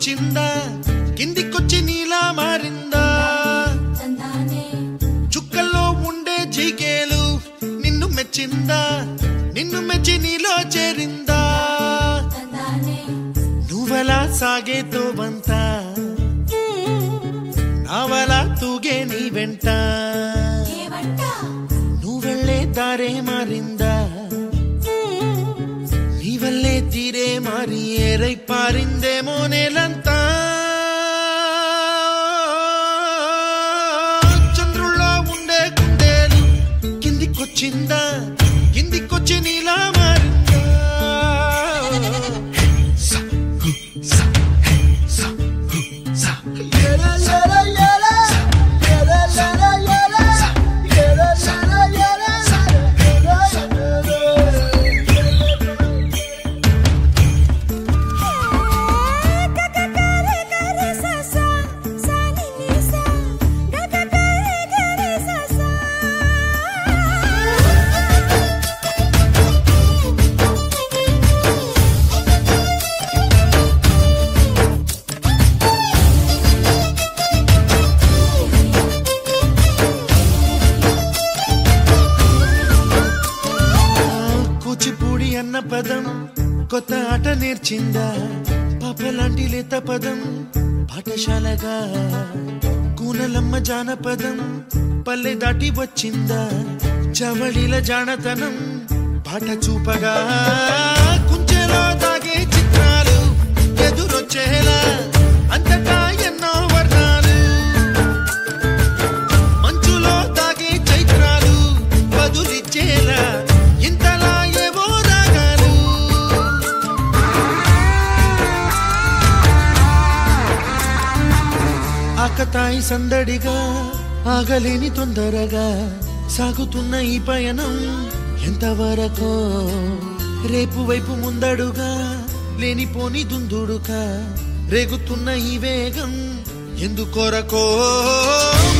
కిందికొచ్చిందా కిందికొచ్చి నీలా మారిందా చుక్కల్లో ఉండే జిగేలు నిన్ను మెచ్చిందా నిన్ను మెచ్చి నీలో చేరిందా నువ్వలా సాగేతో బంతా నావలా తూగే నీ వెంట నువ్వెళ్ళే దారే మారిందా నీ వల్లే తీరే మారి ఏరై పారిందేమో నేలంతా చంద్రుల్లో ఉండే గుండెలు కిందికొచ్చిందా కిందికొచ్చి నీలా మారిందా అన్న పదం కొత్త ఆట నేర్చిందా పాపలాంటి లేత పదం పాఠశాలగా కూనలమ్మ జానపదం పల్లె దాటి వచ్చిందా చవళిల జానతనం పాట చూపగా కుంచెలో దాగే చిత్రాలు ఎదురొచ్చేలా అంతటా ఎన్నో వర్ణాలు మంచులో దాగే చైత్రాలు బదులిచ్చేలా ఇంతలా ఆకతాయి సందడిగా ఆగలేని తొందరగా సాగుతున్న ఈ పయనం ఎంతవరకో రేపు వైపు ముందడుగా లేనిపోని దుందుడుగా రేగుతున్న ఈ వేగం ఎందుకొరకో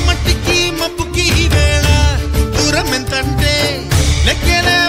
మట్టికి మప్పుకి వేళ దూరం ఎంతంటే లెక్కలే